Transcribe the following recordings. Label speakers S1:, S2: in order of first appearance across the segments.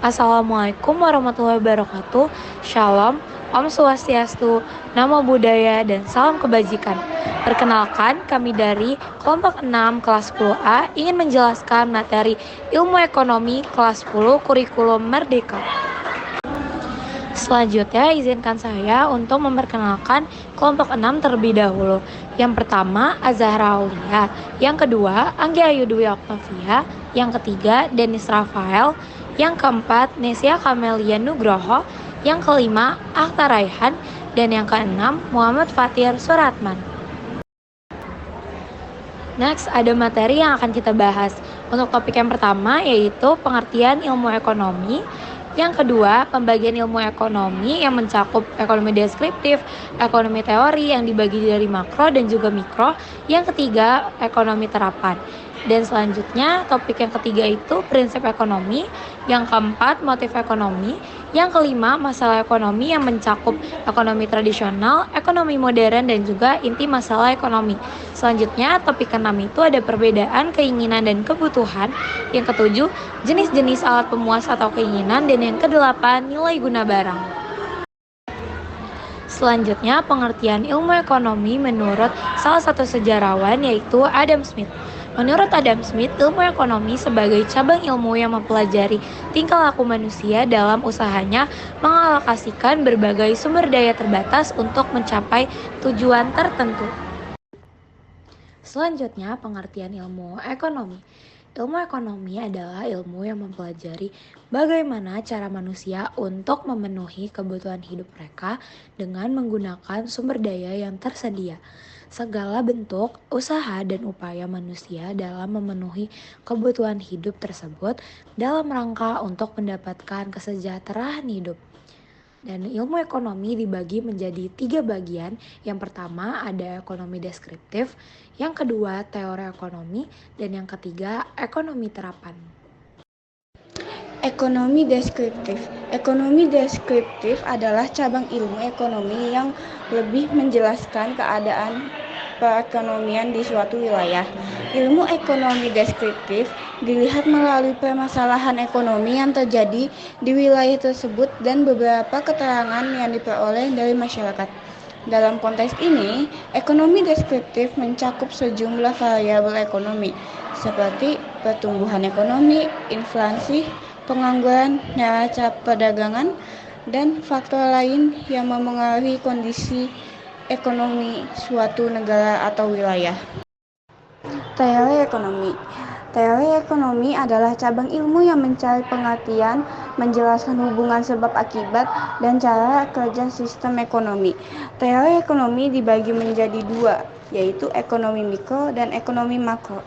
S1: Assalamualaikum warahmatullahi wabarakatuh. Shalom, Om Swastiastu, Namo Buddhaya, dan salam kebajikan. Perkenalkan, kami dari kelompok 6 kelas 10A ingin menjelaskan materi ilmu ekonomi kelas 10 kurikulum Merdeka. Selanjutnya, izinkan saya untuk memperkenalkan kelompok 6 terlebih dahulu. Yang pertama, Azahra Aulia. Yang kedua, Anggi Ayu Dwi Octavia. Yang ketiga, Denis Rafael. Yang keempat, Nesia Kamelia Nugroho. Yang kelima, Akhtar Raihan. Dan yang keenam, Muhammad Fatir Suratman. Next, ada materi yang akan kita bahas. Untuk topik yang pertama yaitu pengertian ilmu ekonomi. Yang kedua, pembagian ilmu ekonomi yang mencakup ekonomi deskriptif, ekonomi teori yang dibagi dari makro dan juga mikro. Yang ketiga, ekonomi terapan. Dan selanjutnya, topik yang ketiga itu prinsip ekonomi. Yang keempat, motif ekonomi. Yang kelima, masalah ekonomi yang mencakup ekonomi tradisional, ekonomi modern, dan juga inti masalah ekonomi. Selanjutnya, topik keenam itu ada perbedaan keinginan dan kebutuhan. Yang ketujuh, jenis-jenis alat pemuas atau keinginan. Dan yang kedelapan, nilai guna barang. Selanjutnya, pengertian ilmu ekonomi menurut salah satu sejarawan yaitu Adam Smith. Menurut Adam Smith, ilmu ekonomi sebagai cabang ilmu yang mempelajari tingkah laku manusia dalam usahanya mengalokasikan berbagai sumber daya terbatas untuk mencapai tujuan tertentu. Selanjutnya, pengertian ilmu ekonomi. Ilmu ekonomi adalah ilmu yang mempelajari bagaimana cara manusia untuk memenuhi kebutuhan hidup mereka dengan menggunakan sumber daya yang tersedia. Segala bentuk usaha dan upaya manusia dalam memenuhi kebutuhan hidup tersebut dalam rangka untuk mendapatkan kesejahteraan hidup. Dan ilmu ekonomi dibagi menjadi 3 bagian. Yang pertama ada ekonomi deskriptif, yang kedua teori ekonomi, dan yang ketiga ekonomi terapan.
S2: Ekonomi deskriptif. Ekonomi deskriptif adalah cabang ilmu ekonomi yang lebih menjelaskan keadaan perekonomian di suatu wilayah. Ilmu ekonomi deskriptif dilihat melalui permasalahan ekonomi yang terjadi di wilayah tersebut dan beberapa keterangan yang diperoleh dari masyarakat. Dalam konteks ini, ekonomi deskriptif mencakup sejumlah variabel ekonomi, seperti pertumbuhan ekonomi, inflasi, pengangguran, neraca perdagangan, dan faktor lain yang memengaruhi kondisi ekonomi suatu negara atau wilayah. Teori ekonomi. Teori ekonomi adalah cabang ilmu yang mencari pengertian, menjelaskan hubungan sebab akibat, dan cara kerja sistem ekonomi. Teori ekonomi dibagi menjadi 2, yaitu ekonomi mikro dan ekonomi makro.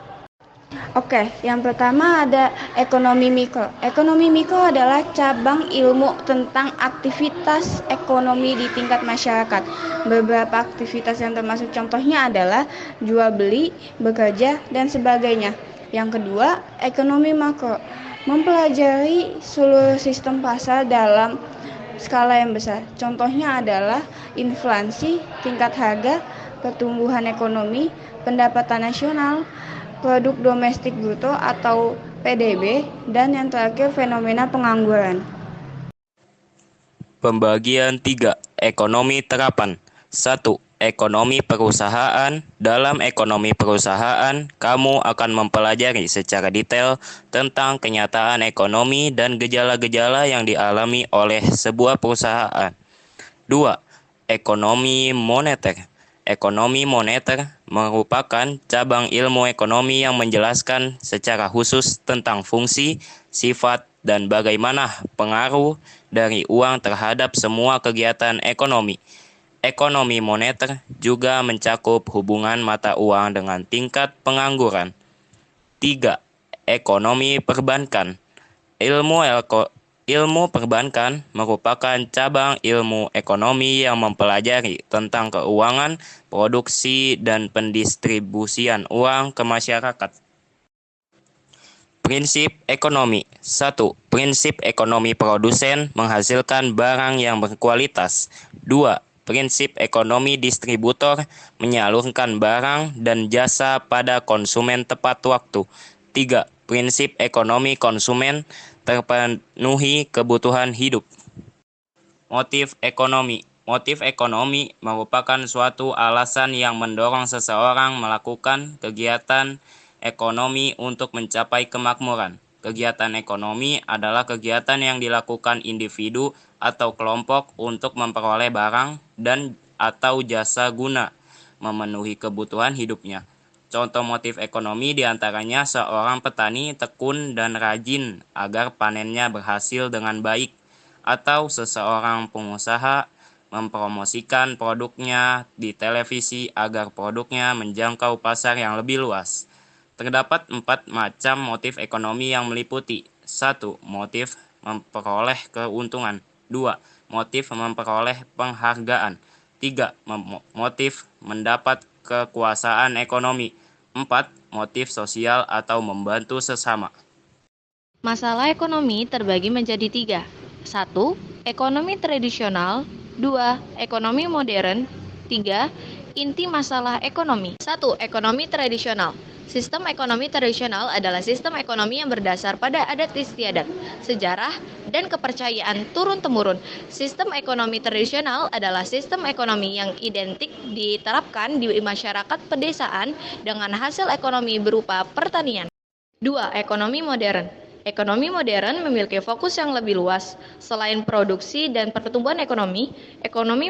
S2: Oke, yang pertama ada ekonomi mikro. Ekonomi mikro adalah cabang ilmu tentang aktivitas ekonomi di tingkat masyarakat. Beberapa aktivitas yang termasuk contohnya adalah jual beli, bekerja, dan sebagainya. Yang kedua, ekonomi makro. Mempelajari seluruh sistem pasar dalam skala yang besar. Contohnya adalah inflasi, tingkat harga, pertumbuhan ekonomi, pendapatan nasional, produk domestik bruto atau PDB, dan yang terakhir fenomena pengangguran.
S3: Pembagian 3. Ekonomi terapan. 1. Ekonomi perusahaan. Dalam ekonomi perusahaan, kamu akan mempelajari secara detail tentang kenyataan ekonomi dan gejala-gejala yang dialami oleh sebuah perusahaan. 2. Ekonomi moneter. Ekonomi moneter merupakan cabang ilmu ekonomi yang menjelaskan secara khusus tentang fungsi, sifat, dan bagaimana pengaruh dari uang terhadap semua kegiatan ekonomi. Ekonomi moneter juga mencakup hubungan mata uang dengan tingkat pengangguran. 3. Ekonomi perbankan. Ilmu perbankan merupakan cabang ilmu ekonomi yang mempelajari tentang keuangan, produksi, dan pendistribusian uang ke masyarakat. Prinsip ekonomi. 1. Prinsip ekonomi produsen menghasilkan barang yang berkualitas. 2. Prinsip ekonomi distributor menyalurkan barang dan jasa pada konsumen tepat waktu. 3. Prinsip ekonomi konsumen terpenuhi kebutuhan hidup. Motif ekonomi. Motif ekonomi merupakan suatu alasan yang mendorong seseorang melakukan kegiatan ekonomi untuk mencapai kemakmuran. Kegiatan ekonomi adalah kegiatan yang dilakukan individu atau kelompok untuk memperoleh barang dan atau jasa guna memenuhi kebutuhan hidupnya. Contoh motif ekonomi diantaranya seorang petani tekun dan rajin agar panennya berhasil dengan baik, atau seseorang pengusaha mempromosikan produknya di televisi agar produknya menjangkau pasar yang lebih luas. Terdapat 4 macam motif ekonomi yang meliputi: 1. Motif memperoleh keuntungan. 2. Motif memperoleh penghargaan. 3. Motif mendapat kekuasaan ekonomi. 4. Motif sosial atau membantu sesama.
S1: Masalah ekonomi terbagi menjadi 3. 1. Ekonomi tradisional. 2. Ekonomi modern. 3. Inti masalah ekonomi. 1. Ekonomi tradisional. Sistem ekonomi tradisional adalah sistem ekonomi yang berdasar pada adat istiadat, sejarah, dan kepercayaan turun-temurun. Sistem ekonomi tradisional adalah sistem ekonomi yang identik diterapkan di masyarakat pedesaan dengan hasil ekonomi berupa pertanian. 2. Ekonomi modern. Ekonomi modern memiliki fokus yang lebih luas. Selain produksi dan pertumbuhan ekonomi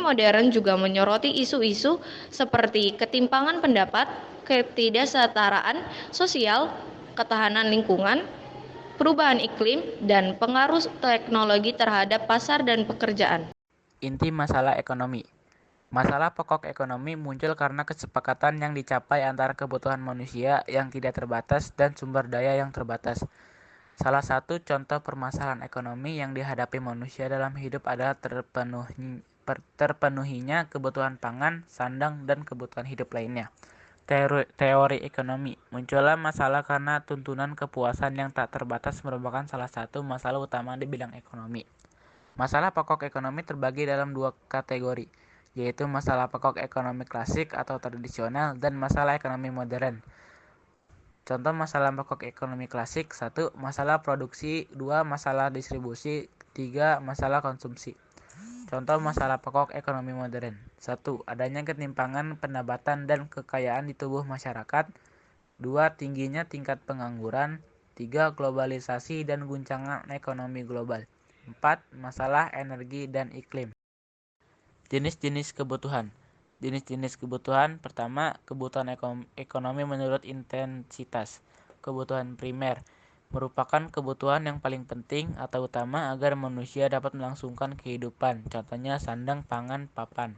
S1: modern juga menyoroti isu-isu seperti ketimpangan pendapat, ketidaksetaraan sosial, ketahanan lingkungan, perubahan iklim, dan pengaruh teknologi terhadap pasar dan pekerjaan.
S4: Inti masalah ekonomi. Masalah pokok ekonomi muncul karena kesepakatan yang dicapai antara kebutuhan manusia yang tidak terbatas dan sumber daya yang terbatas. Salah satu contoh permasalahan ekonomi yang dihadapi manusia dalam hidup adalah terpenuhinya kebutuhan pangan, sandang, dan kebutuhan hidup lainnya. Teori ekonomi. Muncullah masalah karena tuntunan kepuasan yang tak terbatas merupakan salah satu masalah utama di bidang ekonomi. Masalah pokok ekonomi terbagi dalam 2 kategori, yaitu masalah pokok ekonomi klasik atau tradisional dan masalah ekonomi modern. Contoh masalah pokok ekonomi klasik: 1. Masalah produksi. 2. Masalah distribusi. 3. Masalah konsumsi. Contoh masalah pokok ekonomi modern: 1. Adanya ketimpangan pendapatan dan kekayaan di tubuh masyarakat. 2. Tingginya tingkat pengangguran. 3. Globalisasi dan guncangan ekonomi global. 4. Masalah energi dan iklim. Jenis-jenis kebutuhan. Jenis-jenis kebutuhan. Pertama, kebutuhan ekonomi menurut intensitas. Kebutuhan primer merupakan kebutuhan yang paling penting atau utama agar manusia dapat melangsungkan kehidupan. Contohnya sandang, pangan, papan.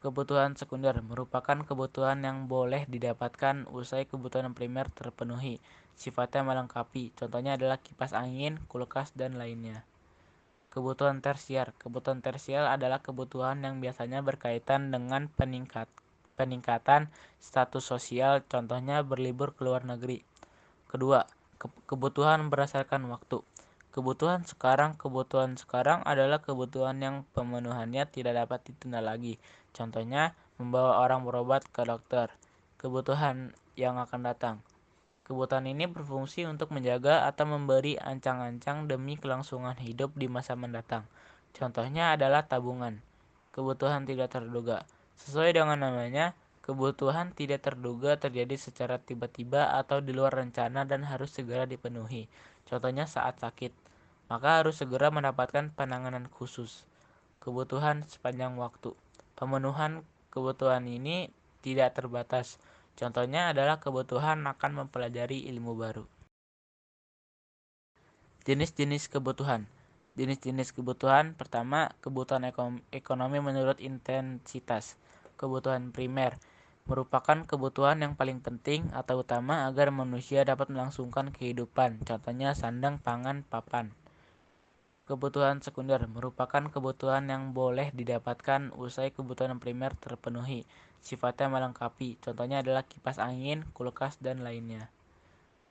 S4: Kebutuhan sekunder merupakan kebutuhan yang boleh didapatkan usai kebutuhan primer terpenuhi. Sifatnya melengkapi. Contohnya adalah kipas angin, kulkas, dan lainnya. Kebutuhan tersier. Kebutuhan tersier adalah kebutuhan yang biasanya berkaitan dengan peningkatan status sosial, contohnya berlibur ke luar negeri. Kedua, kebutuhan berdasarkan waktu. Kebutuhan sekarang adalah kebutuhan yang pemenuhannya tidak dapat ditunda lagi. Contohnya, membawa orang berobat ke dokter. Kebutuhan yang akan datang. Kebutuhan ini berfungsi untuk menjaga atau memberi ancang-ancang demi kelangsungan hidup di masa mendatang. Contohnya adalah tabungan. Kebutuhan tidak terduga. Sesuai dengan namanya, kebutuhan tidak terduga terjadi secara tiba-tiba atau di luar rencana dan harus segera dipenuhi. Contohnya saat sakit, maka harus segera mendapatkan penanganan khusus. Kebutuhan sepanjang waktu. Pemenuhan kebutuhan ini tidak terbatas. Contohnya adalah kebutuhan akan mempelajari ilmu baru. Jenis-jenis kebutuhan. Jenis-jenis kebutuhan. Pertama, kebutuhan ekonomi menurut intensitas. Kebutuhan primer merupakan kebutuhan yang paling penting atau utama agar manusia dapat melangsungkan kehidupan. Contohnya sandang, pangan, papan. Kebutuhan sekunder merupakan kebutuhan yang boleh didapatkan usai kebutuhan primer terpenuhi. Sifatnya melengkapi. Contohnya adalah kipas angin, kulkas, dan lainnya.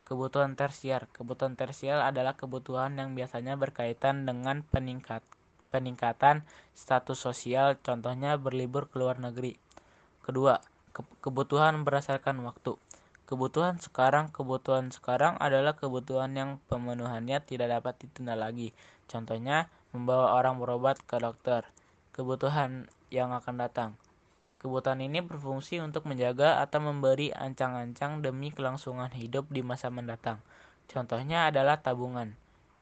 S4: Kebutuhan tersier. Kebutuhan tersier adalah kebutuhan yang biasanya berkaitan dengan peningkatan status sosial, contohnya berlibur ke luar negeri. Kedua, kebutuhan berdasarkan waktu. Kebutuhan sekarang adalah kebutuhan yang pemenuhannya tidak dapat ditunda lagi. Contohnya, membawa orang berobat ke dokter. Kebutuhan yang akan datang. Kebutuhan ini berfungsi untuk menjaga atau memberi ancang-ancang demi kelangsungan hidup di masa mendatang. Contohnya adalah tabungan.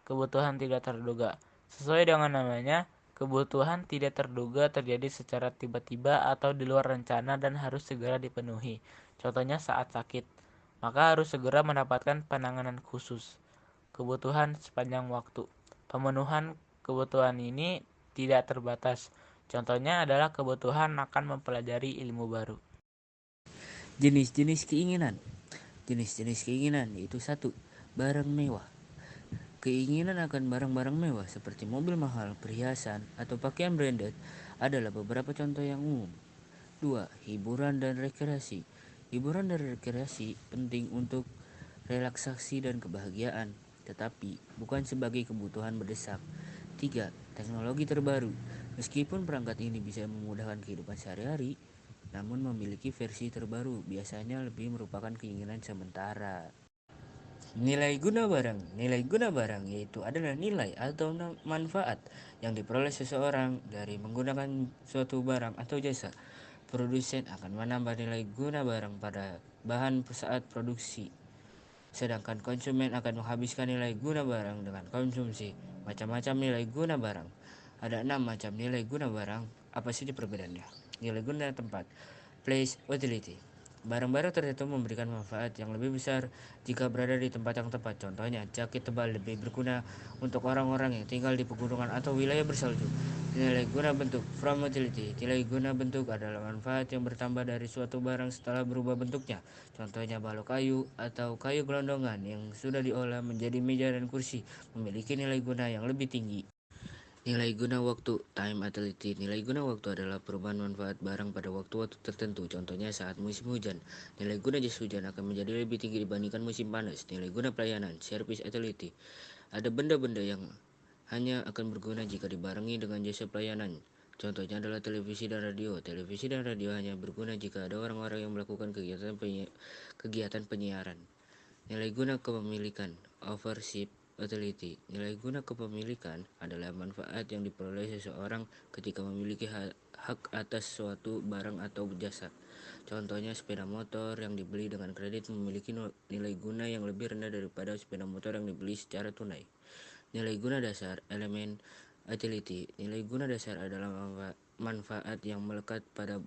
S4: Kebutuhan tidak terduga. Sesuai dengan namanya, kebutuhan tidak terduga terjadi secara tiba-tiba atau di luar rencana dan harus segera dipenuhi. Contohnya saat sakit, maka harus segera mendapatkan penanganan khusus. Kebutuhan sepanjang waktu. Pemenuhan kebutuhan ini tidak terbatas. Contohnya adalah kebutuhan akan mempelajari ilmu baru.
S5: Jenis-jenis keinginan. Jenis-jenis keinginan yaitu 1. Barang mewah. Keinginan akan barang-barang mewah seperti mobil mahal, perhiasan, atau pakaian branded adalah beberapa contoh yang umum. 2. Hiburan dan rekreasi. Hiburan dan rekreasi penting untuk relaksasi dan kebahagiaan, tetapi bukan sebagai kebutuhan mendesak. 3. Teknologi terbaru. Meskipun perangkat ini bisa memudahkan kehidupan sehari-hari, namun memiliki versi terbaru biasanya lebih merupakan keinginan sementara. Nilai guna barang. Nilai guna barang yaitu adalah nilai atau manfaat yang diperoleh seseorang dari menggunakan suatu barang atau jasa. Produsen akan menambah nilai guna barang pada bahan saat produksi, sedangkan konsumen akan menghabiskan nilai guna barang dengan konsumsi. Macam-macam nilai guna barang. Ada 6 macam nilai guna barang. Apa saja perbedaannya? Nilai guna tempat. Place, utility. Barang-barang tertentu memberikan manfaat yang lebih besar jika berada di tempat yang tepat. Contohnya, jaket tebal lebih berguna untuk orang-orang yang tinggal di pegunungan atau wilayah bersalju. Nilai guna bentuk. From utility. Nilai guna bentuk adalah manfaat yang bertambah dari suatu barang setelah berubah bentuknya. Contohnya balok kayu atau kayu gelondongan yang sudah diolah menjadi meja dan kursi memiliki nilai guna yang lebih tinggi. Nilai guna waktu. Time utility. Nilai guna waktu adalah perubahan manfaat barang pada waktu-waktu tertentu. Contohnya saat musim hujan. Nilai guna jas hujan akan menjadi lebih tinggi dibandingkan musim panas. Nilai guna pelayanan. Service utility. Ada benda-benda yang hanya akan berguna jika dibarengi dengan jasa pelayanan. Contohnya adalah televisi dan radio. Televisi dan radio hanya berguna jika ada orang-orang yang melakukan kegiatan penyiaran. Nilai guna kepemilikan. Ownership utility. Nilai guna kepemilikan adalah manfaat yang diperoleh seseorang ketika memiliki hak atas suatu barang atau jasa. Contohnya sepeda motor yang dibeli dengan kredit memiliki nilai guna yang lebih rendah daripada sepeda motor yang dibeli secara tunai. Nilai guna dasar. Elemen utility. Nilai guna dasar adalah manfaat yang melekat pada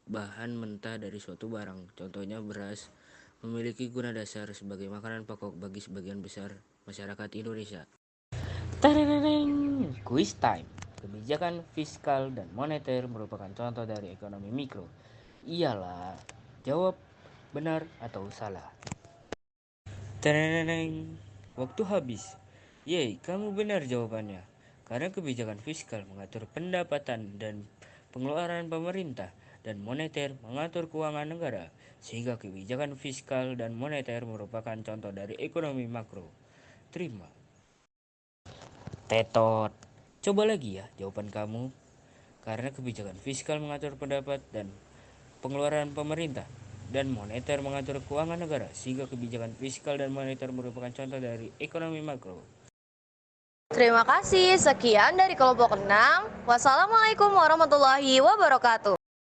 S5: bahan mentah dari suatu barang. Contohnya beras memiliki guna dasar sebagai makanan pokok bagi sebagian besar masyarakat Indonesia. Tarareng, quiz time. Kebijakan fiskal dan moneter merupakan contoh dari ekonomi mikro. Iyalah, jawab benar atau salah. Tarareng, waktu habis. Yeay, kamu benar jawabannya. Karena kebijakan fiskal mengatur pendapatan dan pengeluaran pemerintah dan moneter mengatur keuangan negara, sehingga kebijakan fiskal dan moneter merupakan contoh dari ekonomi makro. Terima. Tetot. Coba lagi ya jawaban kamu. Karena kebijakan fiskal mengatur pendapat dan pengeluaran pemerintah dan moneter mengatur keuangan negara, sehingga kebijakan fiskal dan moneter merupakan contoh dari ekonomi makro.
S6: Terima kasih. Sekian dari kelompok 6. Wassalamualaikum warahmatullahi wabarakatuh.